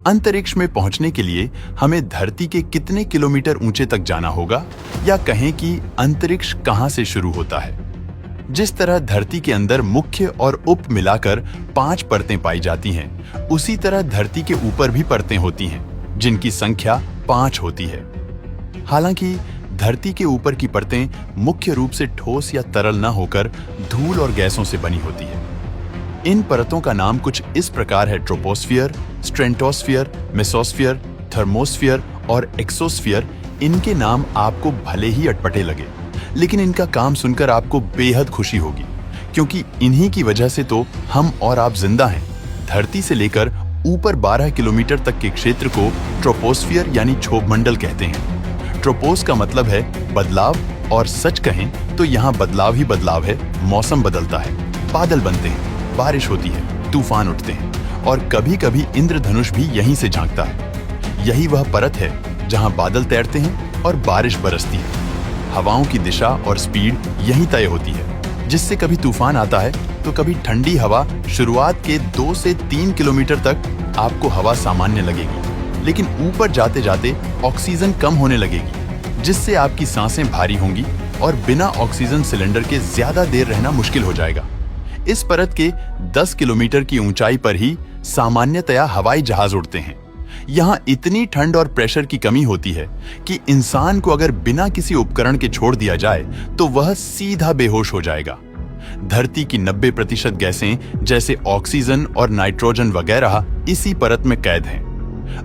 अंतरिक्ष में पहुंचने के लिए हमें धरती के कितने किलोमीटर ऊंचे तक जाना होगा, या कहें कि अंतरिक्ष कहां से शुरू होता है। जिस तरह धरती के अंदर मुख्य और उप मिलाकर 5 परतें पाई जाती हैं, उसी तरह धरती के ऊपर भी परतें होती हैं, जिनकी संख्या 5 होती है। हालांकि धरती के ऊपर की परतें मुख्य रूप से ठोस या तरल न होकर धूल और गैसों से बनी होती है। इन परतों का नाम कुछ इस प्रकार है: ट्रोपोस्फियर, स्ट्रेटोस्फियर, मेसोस्फियर, थर्मोस्फियर और एक्सोस्फियर। इनके नाम आपको भले ही अटपटे लगे, लेकिन इनका काम सुनकर आपको बेहद खुशी होगी, क्योंकि इन्हीं की वजह से तो हम और आप जिंदा हैं। धरती से लेकर ऊपर 12 किलोमीटर तक के क्षेत्र को ट्रोपोस्फियर यानी क्षोभमंडल कहते हैं। ट्रोपोस का मतलब है बदलाव, और सच कहें तो यहाँ बदलाव ही बदलाव है। मौसम बदलता है, बादल बनते हैं, बारिश होती है, तूफान उठते हैं, और कभी कभी इंद्रधनुष भी यहीं से झांकता है। यही वह परत है जहां बादल तैरते हैं और बारिश बरसती है। हवाओं की दिशा और स्पीड यहीं तय होती है, जिससे कभी तूफान आता है तो कभी ठंडी हवा। शुरुआत के 2 से 3 किलोमीटर तक आपको हवा सामान्य लगेगी, लेकिन ऊपर जाते जाते ऑक्सीजन कम होने लगेगी, जिससे आपकी सांसें भारी होंगी और बिना ऑक्सीजन सिलेंडर के ज्यादा देर रहना मुश्किल हो जाएगा। इस परत के 10 किलोमीटर की ऊंचाई पर ही सामान्यतया हवाई जहाज उड़ते हैं। यहाँ इतनी ठंड और प्रेशर की कमी होती है कि इंसान को अगर बिना किसी उपकरण के छोड़ दिया जाए तो वह सीधा बेहोश हो जाएगा। धरती की 90% गैसें जैसे ऑक्सीजन और नाइट्रोजन वगैरह इसी परत में कैद हैं।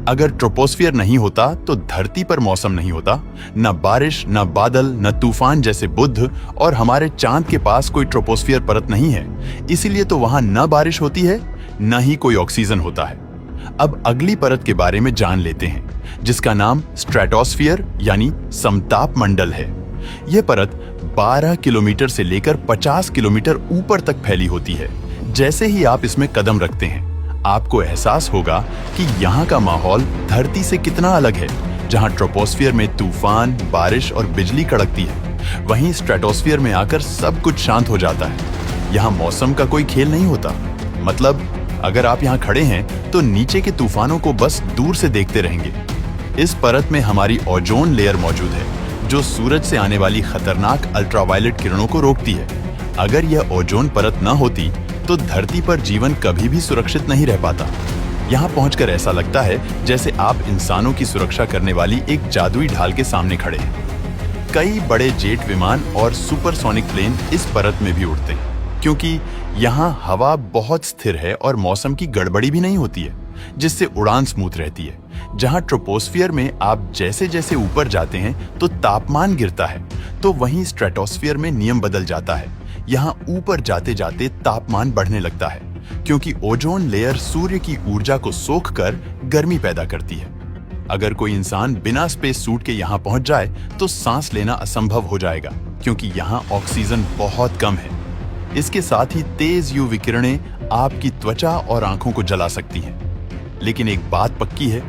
अगर ट्रोपोस्फियर नहीं होता तो धरती पर मौसम नहीं होता, न बारिश, न बादल, न तूफान जैसे बुध, और हमारे चांद के पास कोई ट्रोपोस्फियर परत नहीं है, इसीलिए तो वहां न बारिश होती है न ही कोई ऑक्सीजन होता है। अब अगली परत के बारे में जान लेते हैं, जिसका नाम स्ट्रेटोस्फियर यानी समताप मंडल है। यह परत 12 किलोमीटर से लेकर 50 किलोमीटर ऊपर तक फैली होती है। जैसे ही आप इसमें कदम रखते हैं, आपको एहसास होगा कि यहाँ का माहौल धरती से कितना अलग है। जहाँ ट्रोपोस्फियर में तूफान, बारिश और बिजली कड़कती है, वहीं स्ट्रेटोस्फियर में आकर सब कुछ शांत हो जाता है। यहाँ मौसम का कोई खेल नहीं होता। मतलब अगर आप यहाँ खड़े हैं तो नीचे के तूफानों को बस दूर से देखते रहेंगे। इस परत में हमारी ओजोन लेयर मौजूद है, जो सूरज से आने वाली खतरनाक अल्ट्रावायलेट किरणों को रोकती है। अगर यह ओजोन परत न होती तो धरती पर जीवन कभी भी सुरक्षित नहीं रह पाता। यहाँ पहुंचकर ऐसा लगता है जैसे आप इंसानों की सुरक्षा करने वाली एक जादुई ढाल के सामने खड़े हैं। कई बड़े जेट विमान और सुपरसोनिक प्लेन इस परत में भी उड़ते हैं, क्योंकि यहाँ हवा बहुत स्थिर है और मौसम की गड़बड़ी भी नहीं होती है, जिससे उड़ान स्मूथ रहती है। जहाँ ट्रोपोस्फियर में आप जैसे जैसे ऊपर जाते हैं तो तापमान गिरता है, तो वहीं स्ट्रेटोस्फियर में नियम बदल जाता है। यहाँ ऊपर जाते जाते तापमान बढ़ने लगता है, क्योंकि ओजोन लेयर सूर्य की ऊर्जा को सोखकर गर्मी पैदा करती है। अगर कोई इंसान बिना स्पेस सूट के यहाँ पहुंच जाए तो सांस लेना असंभव हो जाएगा, क्योंकि यहाँ ऑक्सीजन बहुत कम है। इसके साथ ही तेज यूवी किरणें आपकी त्वचा और आंखों को जला सकती हैं। लेकिन एक बात पक्की है,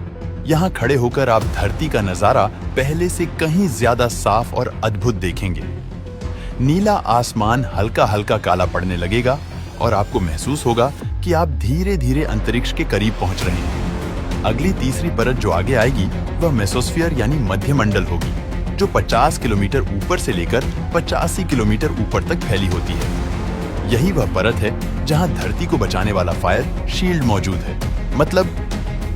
यहाँ खड़े होकर आप धरती का नजारा पहले से कहीं ज्यादा साफ और अद्भुत देखेंगे। नीला आसमान हल्का हल्का काला पड़ने लगेगा और आपको महसूस होगा कि आप धीरे धीरे अंतरिक्ष के करीब पहुंच रहे हैं। अगली तीसरी परत जो आगे आएगी वह मेसोस्फियर यानी मध्य मंडल होगी, जो 50 किलोमीटर ऊपर से लेकर 85 किलोमीटर ऊपर तक फैली होती है। यही वह परत है जहां धरती को बचाने वाला फायर शील्ड मौजूद है। मतलब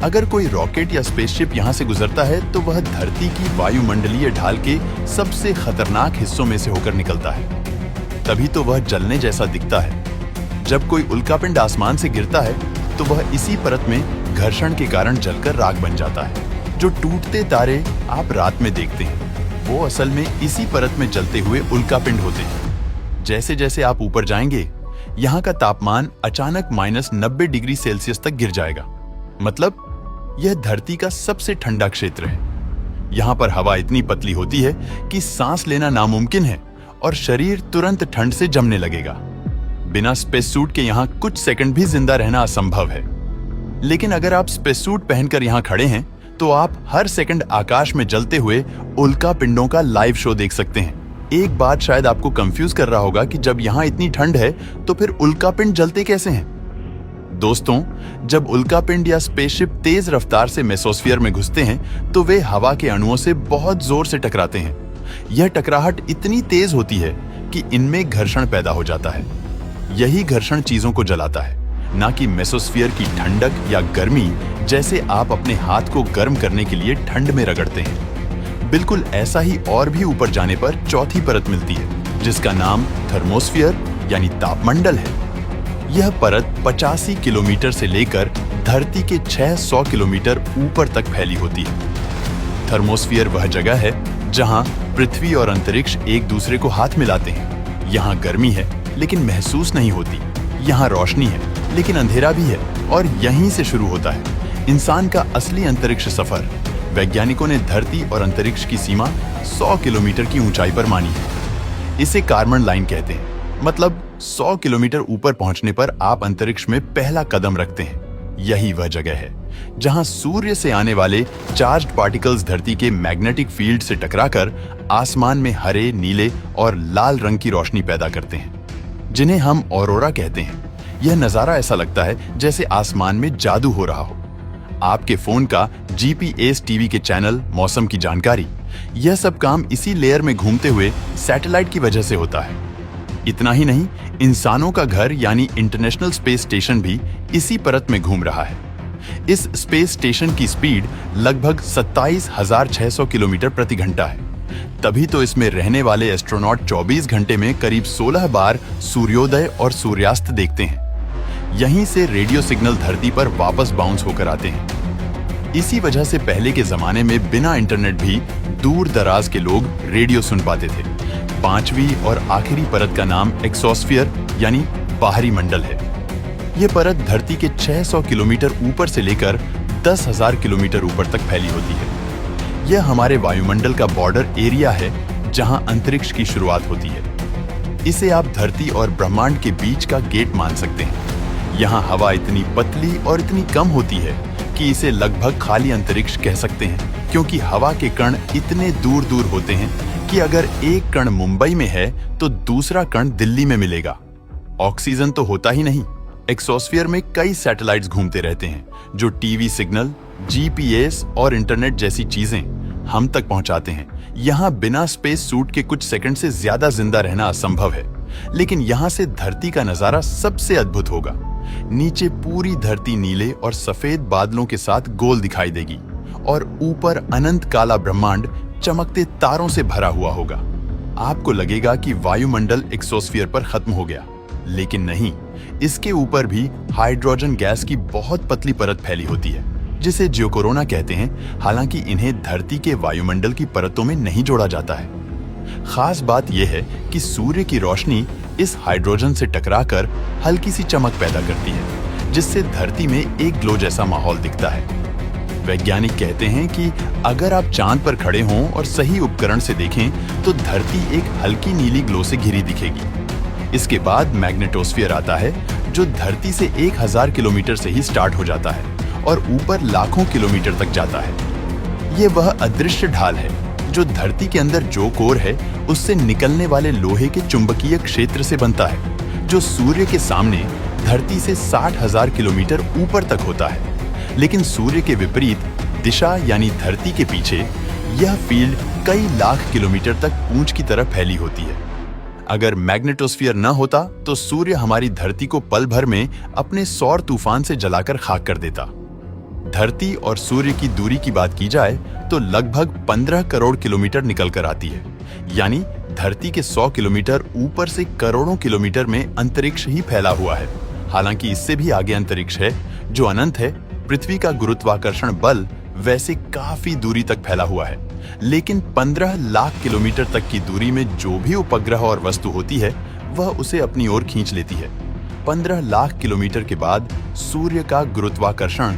अगर कोई रॉकेट या स्पेसशिप यहाँ से गुजरता है तो वह धरती की वायुमंडलीय ढाल के सबसे खतरनाक हिस्सों में से होकर निकलता है। तभी तो वह जलने जैसा दिखता है। जब कोई उल्कापिंड आसमान से गिरता है तो वह इसी परत में घर्षण के कारण जलकर राख बन जाता है। जो टूटते तारे आप रात में देखते हैं, वो असल में इसी परत में जलते हुए उल्कापिंड होते हैं। जैसे जैसे आप ऊपर जाएंगे, यहाँ का तापमान अचानक -90 डिग्री सेल्सियस तक गिर जाएगा। मतलब यह धरती का सबसे ठंडा क्षेत्र है। यहाँ पर हवा इतनी पतली होती है कि सांस लेना नामुमकिन है और शरीर तुरंत ठंड से जमने लगेगा। बिना स्पेस सूट के यहाँ कुछ सेकंड भी जिंदा रहना असंभव है। लेकिन अगर आप स्पेस सूट पहनकर यहाँ खड़े हैं तो आप हर सेकंड आकाश में जलते हुए उल्का पिंडों का लाइव शो देख सकते हैं। एक बात शायद आपको कंफ्यूज कर रहा होगा कि जब यहाँ इतनी ठंड है तो फिर उल्का पिंड जलते कैसे हैं? दोस्तों, जब उल्कापिंड या स्पेसशिप तेज रफ्तार से मेसोस्फीयर में घुसते हैं तो वे हवा के अणुओं से बहुत जोर से टकराते हैं। यह टकराहट इतनी तेज होती है कि इनमें घर्षण पैदा हो जाता है। यही घर्षण चीजों को जलाता है, ना कि मेसोस्फीयर की ठंडक या गर्मी, जैसे आप अपने हाथ को गर्म करने के लिए ठंड में रगड़ते हैं। बिल्कुल ऐसा ही और भी ऊपर जाने पर चौथी परत मिलती है, जिसका नाम थर्मोस्फीयर यानी तापमंडल है। यह परत 85 किलोमीटर से लेकर धरती के 600 किलोमीटर ऊपर तक फैली होती है। थर्मोस्फीयर वह जगह है जहां पृथ्वी और अंतरिक्ष एक दूसरे को हाथ मिलाते हैं। यहाँ गर्मी है लेकिन महसूस नहीं होती, यहाँ रोशनी है लेकिन अंधेरा भी है, और यहीं से शुरू होता है इंसान का असली अंतरिक्ष सफर। वैज्ञानिकों ने धरती और अंतरिक्ष की सीमा 100 किलोमीटर की ऊंचाई पर मानी है। इसे कार्बन लाइन कहते हैं, मतलब 100 किलोमीटर ऊपर पहुंचने पर आप अंतरिक्ष में पहला कदम रखते हैं। यही वह जगह है जहां सूर्य से आने वाले चार्ज्ड पार्टिकल्स धरती के मैग्नेटिक फील्ड से टकराकर आसमान में हरे, नीले और लाल रंग की रोशनी पैदा करते हैं, जिन्हें हम ऑरोरा कहते हैं। यह नजारा ऐसा लगता है जैसे आसमान में जादू हो रहा हो। आपके फोन का जीपीएस, टीवी के चैनल, मौसम की जानकारी, यह सब काम इसी लेयर में घूमते हुए सैटेलाइट की वजह से होता है। इतना ही नहीं, इंसानों का घर यानी इंटरनेशनल स्पेस स्टेशन भी इसी परत में घूम रहा है। इस स्पेस स्टेशन की स्पीड लगभग 27,600 किलोमीटर प्रति घंटा है। तभी तो इसमें रहने वाले एस्ट्रोनॉट 24 घंटे में करीब 16 बार सूर्योदय और सूर्यास्त देखते हैं। यहीं से रेडियो सिग्नल धरती पर वापस बाउंस होकर आते हैं। इसी वजह से पहले के जमाने में बिना इंटरनेट भी दूर दराज के लोग रेडियो सुन पाते थे। 5वीं और आखिरी परत का नाम एक्सोस्फीयर यानी बाहरी मंडल है। यह परत धरती के 600 किलोमीटर ऊपर से लेकर 10,000 किलोमीटर ऊपर तक फैली होती है। यह हमारे वायुमंडल का बॉर्डर एरिया है जहां अंतरिक्ष की शुरुआत होती है। इसे आप धरती और ब्रह्मांड के बीच का गेट मान सकते हैं। यहाँ हवा इतनी पतली और इतनी कम होती है कि इसे लगभग खाली अंतरिक्ष कह सकते हैं, क्योंकि हवा के कण इतने दूर दूर होते हैं कि अगर एक कण मुंबई में है तो दूसरा कण दिल्ली में मिलेगा। ऑक्सीजन तो होता ही नहीं। एक्सोस्फीयर में कई सैटेलाइट्स घूमते रहते हैं जो टीवी सिग्नल, जीपीएस और इंटरनेट जैसी चीजें हम तक पहुंचाते हैं। यहाँ बिना स्पेस सूट के कुछ सेकंड से ज्यादा जिंदा रहना असंभव है, लेकिन यहाँ से धरती का नजारा सबसे अद्भुत होगा। नीचे पूरी धरती नीले और सफेद बादलों के साथ गोल दिखाई देगी और ऊपर अनंत काला ब्रह्मांड चमकते तारों से भरा हुआ होगा। आपको लगेगा कि वायुमंडल एक्सोस्फीयर पर खत्म हो गया, लेकिन नहीं, इसके ऊपर भी हाइड्रोजन गैस की बहुत पतली परत फैली होती है, जिसे जियोकोरोना कहते हैं। हालांकि इन्हें धरती के वायुमंडल की परतों में नहीं जोड़ा जाता है। खास बात यह है कि सूर्य की रोशनी इस हाइड्रोजन से टकराकर हल्की सी चमक पैदा करती है, जिससे धरती में एक ग्लो जैसा माहौल दिखता है। वैज्ञानिक कहते हैं कि अगर आप चांद पर खड़े हों और सही उपकरण से देखें तो धरती एक हल्की नीली ग्लो से घिरी दिखेगी। इसके बाद मैग्नेटोस्फीयर आता है, जो धरती से 1000 किलोमीटर से ही स्टार्ट हो जाता है और ऊपर लाखों किलोमीटर तक जाता है। ये वह अदृश्य ढाल है जो धरती के अंदर जो कोर है उससे निकलने वाले लोहे के चुंबकीय क्षेत्र से बनता है, जो सूर्य के सामने धरती से 60,000 किलोमीटर ऊपर तक होता है। लेकिन सूर्य के विपरीत दिशा यानी धरती के पीछे यह फील्ड कई लाख किलोमीटर तक पूंछ की तरफ फैली होती है। अगर मैग्नेटोस्फीयर न होता तो सूर्य हमारी धरती को पल भर में अपने सौर तूफान से जलाकर खाक कर देता। धरती और सूर्य की दूरी की बात की जाए तो लगभग 15 करोड़ किलोमीटर निकल कर आती है, यानी धरती के 100 किलोमीटर ऊपर से करोड़ों किलोमीटर में अंतरिक्ष ही फैला हुआ है। हालांकि इससे भी आगे अंतरिक्ष है जो अनंत है। पृथ्वी का गुरुत्वाकर्षण बल वैसे काफी दूरी तक फैला हुआ है, लेकिन 15 लाख किलोमीटर तक की दूरी में जो भी उपग्रह और वस्तु होती है वह उसे अपनी ओर खींच लेती है। 15 लाख किलोमीटर के बाद सूर्य का गुरुत्वाकर्षण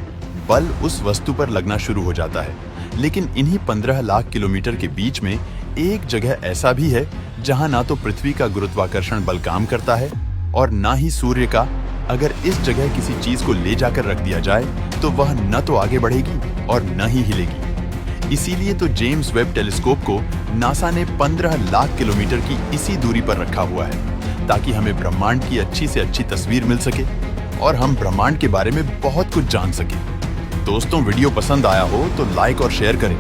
बल उस वस्तु पर लगना शुरू हो जाता है। लेकिन इन्हीं 15 लाख किलोमीटर के बीच में एक जगह ऐसा भी है जहां ना तो पृथ्वी का गुरुत्वाकर्षण बल काम करता है और ना ही सूर्य का। अगर इस जगह किसी चीज को ले जाकर रख दिया जाए तो वह न तो आगे बढ़ेगी और न ही हिलेगी। इसीलिए तो जेम्स वेब टेलीस्कोप को नासा ने 15 लाख किलोमीटर की इसी दूरी पर रखा हुआ है, ताकि हमें ब्रह्मांड की अच्छी से अच्छी तस्वीर मिल सके और हम ब्रह्मांड के बारे में बहुत कुछ जान सकें। दोस्तों, वीडियो पसंद आया हो तो लाइक और शेयर करें